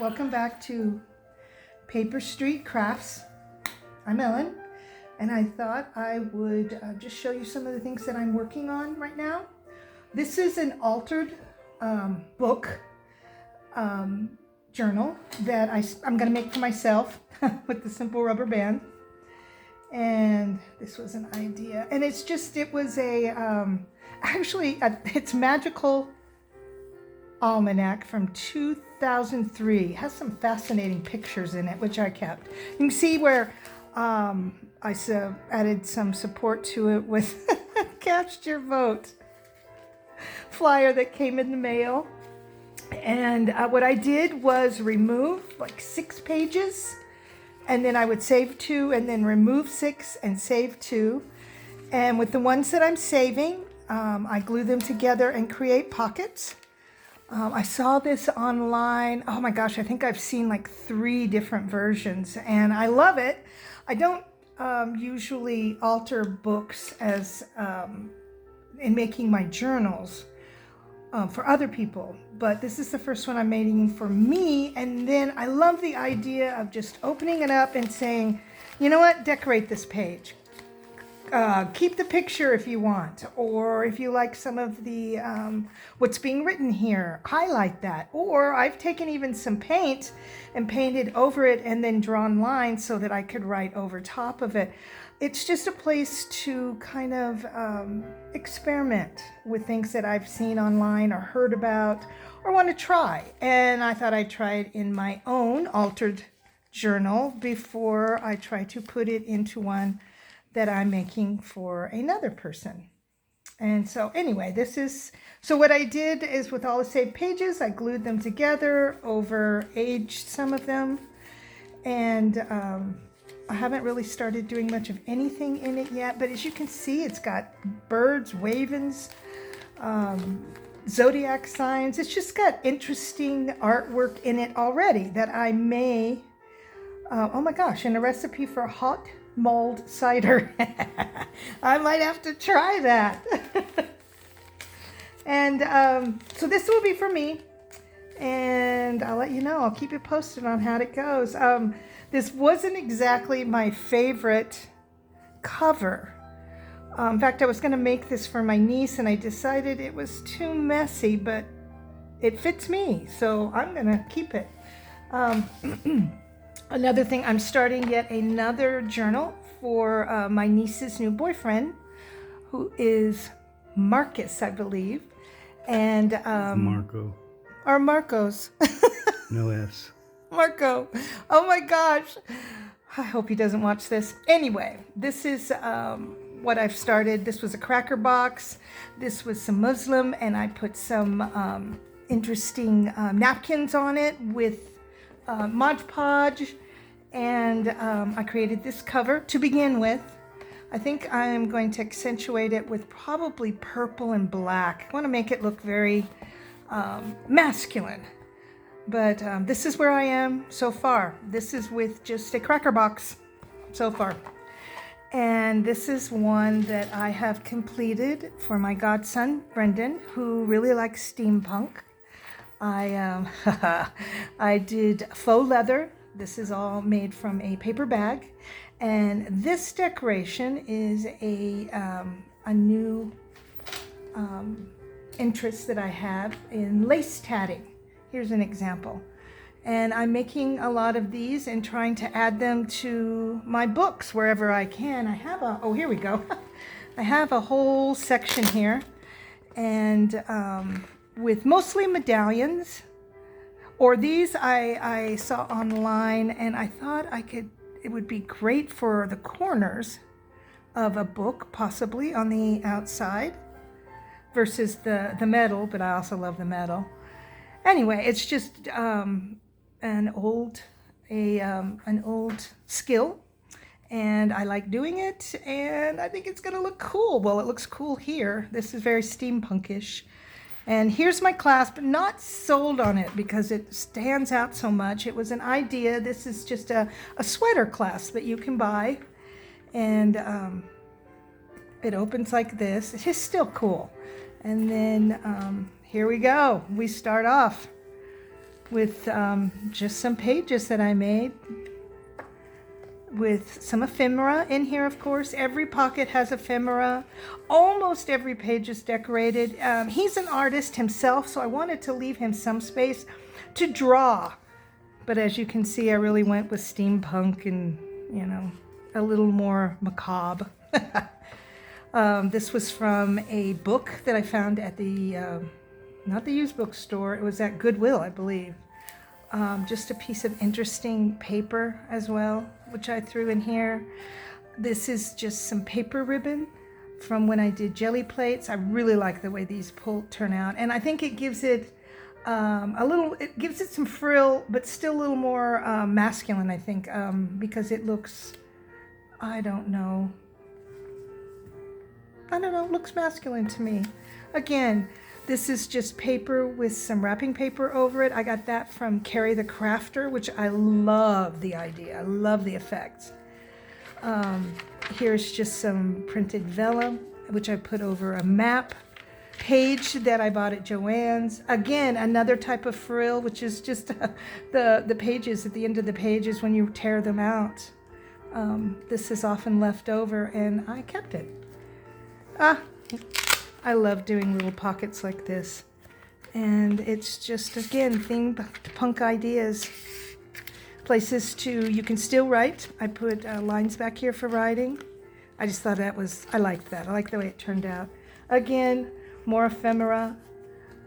Welcome back to Paper Street Crafts. I'm Ellen, and I thought I would just show you some of the things that I'm working on right now. This is an altered book journal that I'm going to make for myself with the simple rubber band. And this was an idea, and it's magical almanac from 2003. It has some fascinating pictures in it, which I kept. You can see where I added some support to it with Cast Your Vote flyer that came in the mail. And what I did was remove like 6 pages, and then I would save 2, and then remove 6 and save 2. And with the ones that I'm saving, I glue them together and create pockets. I saw this online. Oh my gosh, I think I've seen like 3 different versions, and I love it. I don't usually alter books as in making my journals for other people, but this is the first one I'm making for me. And then I love the idea of just opening it up and saying, you know what, decorate this page. Keep the picture if you want, or if you like some of the what's being written here, highlight that. Or I've taken even some paint and painted over it and then drawn lines so that I could write over top of it. It's just a place to kind of experiment with things that I've seen online or heard about or want to try. And I thought I'd try it in my own altered journal before I try to put it into one that I'm making for another person. And so anyway, so what I did is with all the saved pages, I glued them together, over aged some of them. And I haven't really started doing much of anything in it yet, but as you can see, it's got birds, ravens, zodiac signs. It's just got interesting artwork in it already that I may, oh my gosh, and a recipe for hot mulled cider. I might have to try that. And so this will be for me, and I'll let you know. I'll keep you posted on how it goes. This wasn't exactly my favorite cover. In fact, I was going to make this for my niece, and I decided it was too messy, but it fits me, so I'm going to keep it. Another thing, I'm starting yet another journal for my niece's new boyfriend, who is Marcus, I believe. And Marco. Or Marcos. No S. Marco. Oh my gosh. I hope he doesn't watch this. Anyway, this is what I've started. This was a cracker box. This was some Muslim, and I put some interesting napkins on it with Mod Podge, and I created this cover to begin with. I think I'm going to accentuate it with probably purple and black. I want to make it look very masculine, but this is where I am so far. This is with just a cracker box so far, and this is one that I have completed for my godson Brendan, who really likes steampunk. I did faux leather. This is all made from a paper bag, and this decoration is a new interest that I have in lace tatting. Here's an example, and I'm making a lot of these and trying to add them to my books wherever I can. I have here we go. I have a whole section here, and with mostly medallions, or these I saw online, and I thought it would be great for the corners of a book, possibly on the outside, versus the metal, but I also love the metal. Anyway, it's just an old skill, and I like doing it, and I think it's gonna look cool. Well, it looks cool here. This is very steampunkish. And here's my clasp. Not sold on it because it stands out so much. It was an idea. This is just a sweater clasp that you can buy, and it opens like this. It is still cool. And then here we go. We start off with just some pages that I made with some ephemera in here, of course. Every pocket has ephemera. Almost every page is decorated. He's an artist himself, so I wanted to leave him some space to draw. But as you can see, I really went with steampunk and, you know, a little more macabre. This was from a book that I found at the, not the used bookstore, it was at Goodwill, I believe. Just a piece of interesting paper as well, which I threw in here. This is just some paper ribbon from when I did jelly plates. I really like the way these turn out, and I think it gives it it gives it some frill, but still a little more masculine, I think, because it looks, I don't know, it looks masculine to me. Again, this is just paper with some wrapping paper over it. I got that from Carrie the Crafter, which I love the idea. I love the effects. Here's just some printed vellum, which I put over a map page that I bought at Joann's. Again, another type of frill, which is just the pages at the end of the pages when you tear them out. This is often left over, and I kept it. I love doing little pockets like this. And it's just, again, themed punk ideas. Places you can still write. I put lines back here for writing. I just thought I liked that. I like the way it turned out. Again, more ephemera.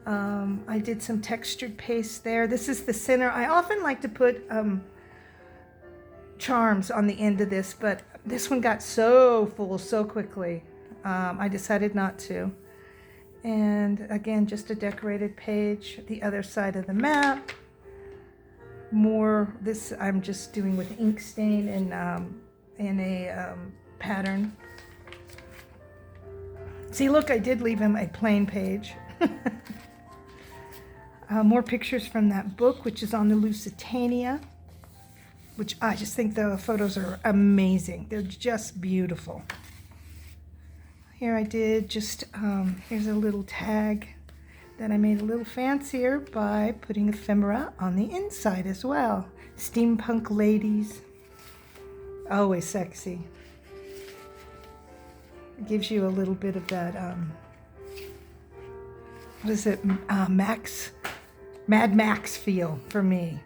I did some textured paste there. This is the center. I often like to put charms on the end of this, but this one got so full so quickly. I decided not to. And again, just a decorated page. The other side of the map. More, this I'm just doing with ink stain and in a pattern. See, look, I did leave him a plain page. More pictures from that book, which is on the Lusitania, which I just think the photos are amazing. They're just beautiful. Here I did just, here's a little tag that I made a little fancier by putting ephemera on the inside as well. Steampunk ladies, always sexy. It gives you a little bit of that, what is it, Mad Max feel for me.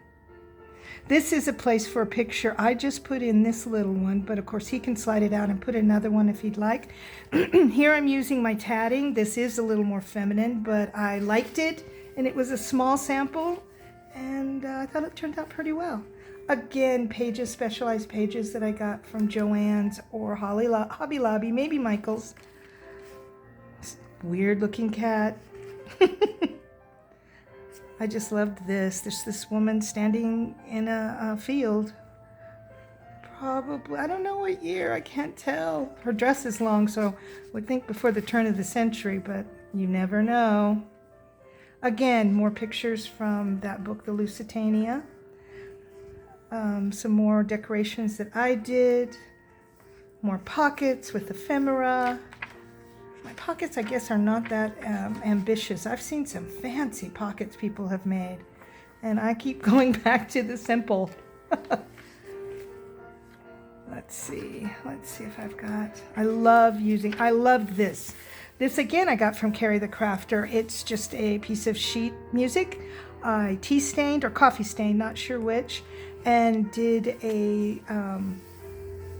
This is a place for a picture. I just put in this little one, but of course he can slide it out and put another one if he'd like. Here I'm using my tatting. This is a little more feminine, but I liked it, and it was a small sample, and I thought it turned out pretty well. Again, pages, specialized pages that I got from Joann's or Hobby Lobby, maybe Michael's. Weird looking cat. I just loved this. There's this woman standing in a field. Probably, I don't know what year, I can't tell. Her dress is long, so I would think before the turn of the century, but you never know. Again, more pictures from that book, The Lusitania. Some more decorations that I did. More pockets with ephemera. My pockets, I guess, are not that ambitious. I've seen some fancy pockets people have made, and I keep going back to the simple. Let's see if I've got, I love this. This again I got from Carrie the Crafter. It's just a piece of sheet music. I tea stained or coffee stained, not sure which, and did a,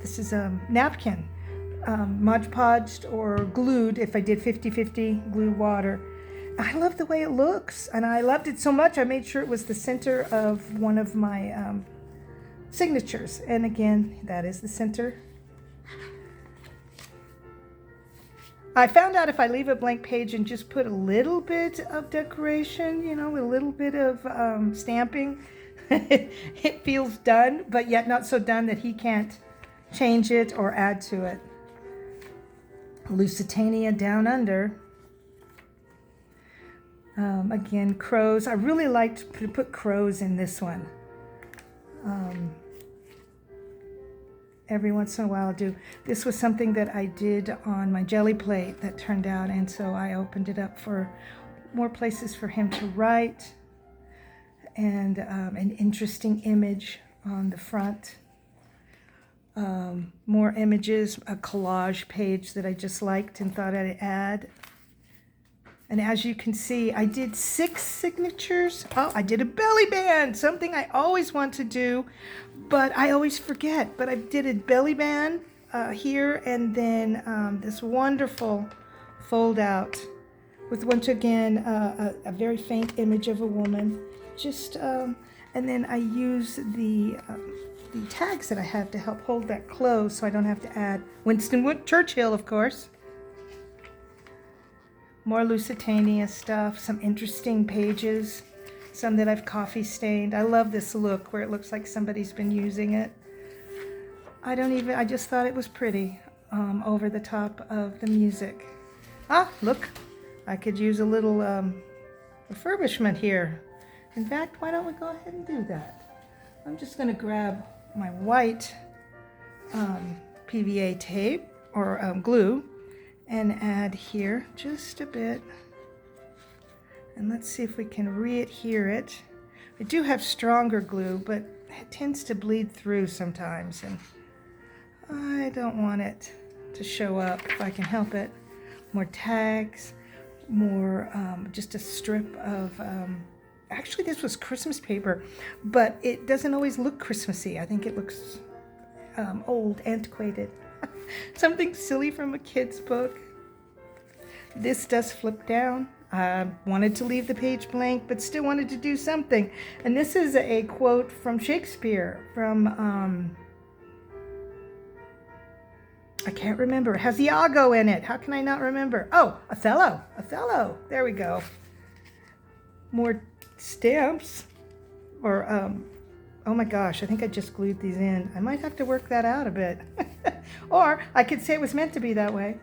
this is a napkin. Mod Podged or glued, if I did 50-50 glue water. I love the way it looks, and I loved it so much I made sure it was the center of one of my signatures, and again, that is the center. I found out if I leave a blank page and just put a little bit of decoration, you know, a little bit of stamping, it feels done, but yet not so done that he can't change it or add to it. Lusitania Down Under. Again, crows. I really liked to put crows in this one. Every once in a while I'll do. This was something that I did on my jelly plate that turned out, and so I opened it up for more places for him to write. and an interesting image on the front. More images, a collage page that I just liked and thought I'd add. And as you can see, I did 6 signatures. Oh, I did a belly band, something I always want to do, but I always forget. But I did a belly band here, and then this wonderful fold out with, once again, a very faint image of a woman. Just, and then I use the tags that I have to help hold that closed so I don't have to add Winston Churchill, of course. More Lusitania stuff, some interesting pages, some that I've coffee stained. I love this look where it looks like somebody's been using it. I just thought it was pretty over the top of the music. Ah, look, I could use a little refurbishment here. In fact, why don't we go ahead and do that? I'm just going to grab my white PVA tape or glue and add here just a bit. And let's see if we can re-adhere it. I do have stronger glue, but it tends to bleed through sometimes, and I don't want it to show up if I can help it. More tags, more just a strip of actually, this was Christmas paper, but it doesn't always look Christmassy. I think it looks old, antiquated. Something silly from a kid's book. This does flip down. I wanted to leave the page blank, but still wanted to do something. And this is a quote from Shakespeare, from, I can't remember. It has Iago in it. How can I not remember? Oh, Othello. Othello. There we go. More stamps, or oh my gosh, I think I just glued these in. I might have to work that out a bit. Or I could say it was meant to be that way.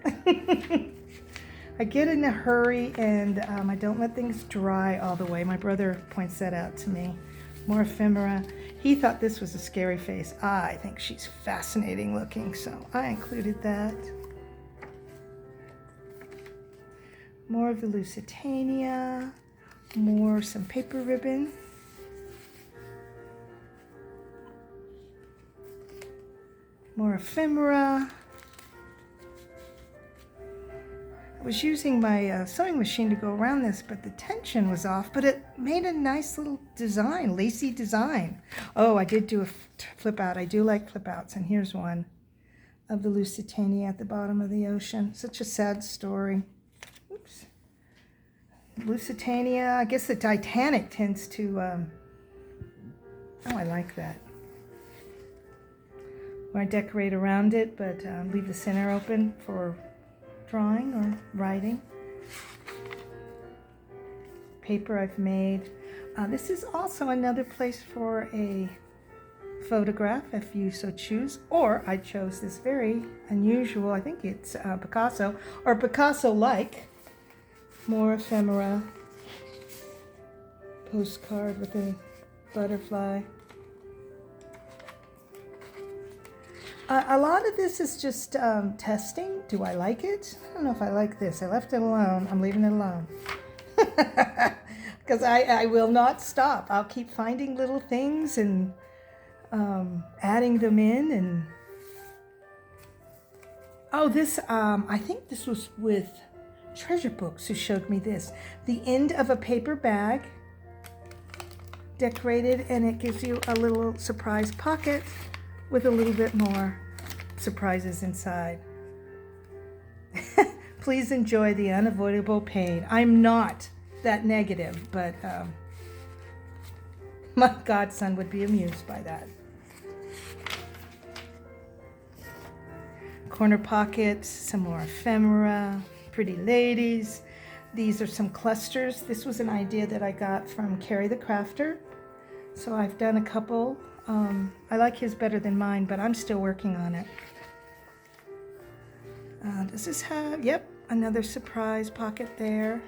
I get in a hurry, and I don't let things dry all the way. My brother points that out to me. More ephemera. He thought this was a scary face. I think she's fascinating looking, so I included that. More of the Lusitania. More, some paper ribbon. More ephemera. I was using my sewing machine to go around this, but the tension was off, but it made a nice little design, lacy design. Oh, I did do a flip out. I do like flip outs, and here's one of the Lusitania at the bottom of the ocean. Such a sad story. Oops. Lusitania, I guess the Titanic tends to, oh, I like that. I decorate around it, but leave the center open for drawing or writing. Paper I've made. This is also another place for a photograph if you so choose, or I chose this very unusual, I think it's Picasso, or Picasso-like. More ephemera. Postcard with a butterfly. A lot of this is just testing. Do I like it? I don't know if I like this. I left it alone. I'm leaving it alone. Because I will not stop. I'll keep finding little things and adding them in. And oh, this, I think this was with Treasure Books who showed me this. The end of a paper bag, decorated, and it gives you a little surprise pocket with a little bit more surprises inside. Please enjoy the unavoidable pain. I'm not that negative, but my godson would be amused by that. Corner pockets, some more ephemera, pretty ladies. These are some clusters. This was an idea that I got from Carrie the Crafter. So I've done a couple. I like his better than mine, but I'm still working on it. Does this have, yep, another surprise pocket there.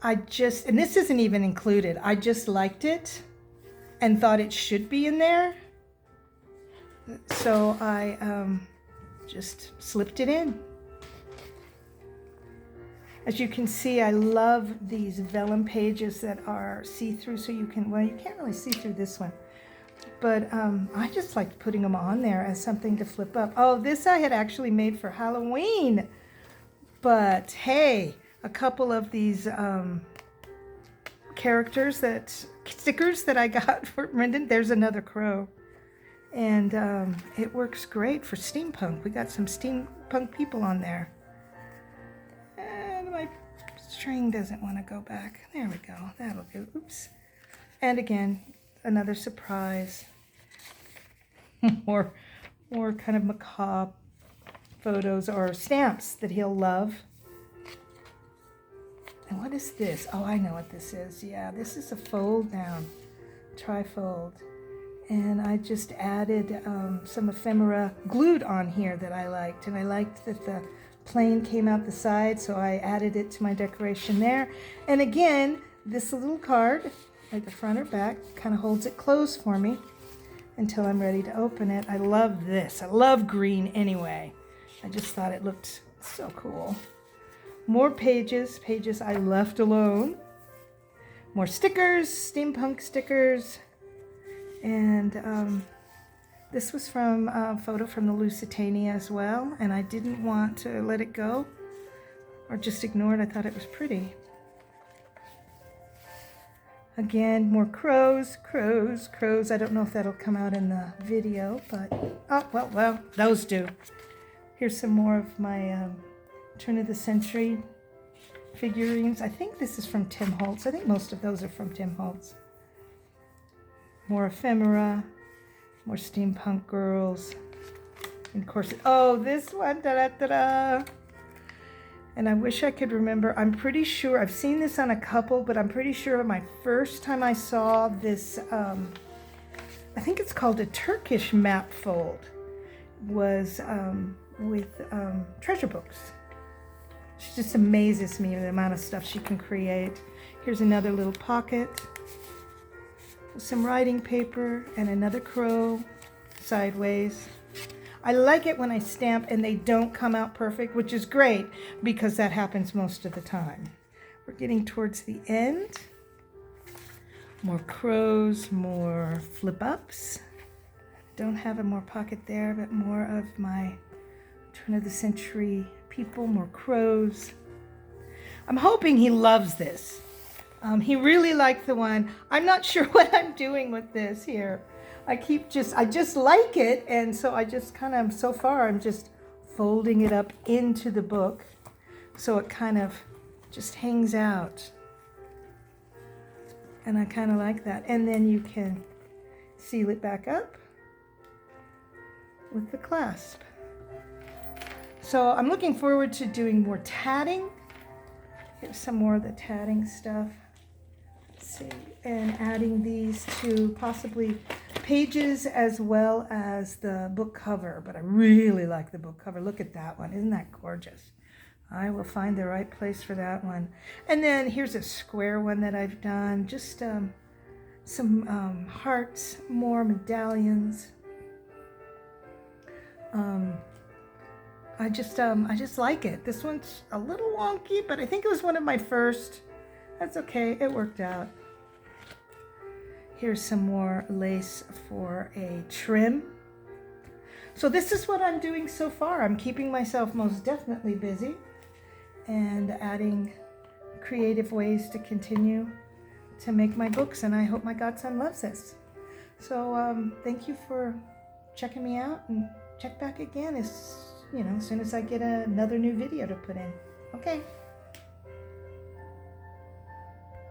And this isn't even included. I just liked it and thought it should be in there. So I just slipped it in. As you can see, I love these vellum pages that are see-through, so you can, well, you can't really see through this one. But I just liked putting them on there as something to flip up. Oh, this I had actually made for Halloween. But hey, a couple of these stickers that I got for Brendan. There's another crow. And it works great for steampunk. We got some steampunk people on there. And my string doesn't want to go back. There we go. That'll do. Oops. And again, another surprise. more kind of macabre photos or stamps that he'll love. And what is this? Oh, I know what this is. Yeah, this is a fold down, trifold. And I just added some ephemera glued on here that I liked. And I liked that the plane came out the side, so I added it to my decoration there. And again, this little card, like the front or back, kind of holds it closed for me until I'm ready to open it. I love this. I love green anyway. I just thought it looked so cool. More pages I left alone. More stickers, steampunk stickers. And this was from a photo from the Lusitania as well. And I didn't want to let it go or just ignore it. I thought it was pretty. Again, more crows. I don't know if that'll come out in the video, but, oh, well, those do. Here's some more of my turn of the century figurines. I think this is from Tim Holtz. I think most of those are from Tim Holtz. More ephemera, more steampunk girls. And of course, oh, this one, da-da-da-da. And I wish I could remember. I'm pretty sure, I've seen this on a couple, but I'm pretty sure my first time I saw this, I think it's called a Turkish map fold, was with treasure books. She just amazes me with the amount of stuff she can create. Here's another little pocket, some writing paper, and another crow sideways. I like it when I stamp and they don't come out perfect, which is great because that happens most of the time. We're getting towards the end. More crows, more flip ups. Don't have a more pocket there, but more of my turn of the century people, more crows. I'm hoping he loves this. He really liked the one. I'm not sure what I'm doing with this here. I just like it, and so I just kind of, so far, I'm just folding it up into the book so it kind of just hangs out. And I kind of like that. And then you can seal it back up with the clasp. So I'm looking forward to doing more tatting. Here's some more of the tatting stuff. Let's see. And adding these to possibly pages as well as the book cover. But I really like the book cover. Look at that one. Isn't that gorgeous? I will find the right place for that one. And then here's a square one that I've done. Just some hearts, more medallions. I just like it. This one's a little wonky, but I think it was one of my first. That's okay. It worked out. Here's some more lace for a trim. So this is what I'm doing so far. I'm keeping myself most definitely busy and adding creative ways to continue to make my books, and I hope my godson loves this. So thank you for checking me out, and check back again as soon as I get another new video to put in. Okay.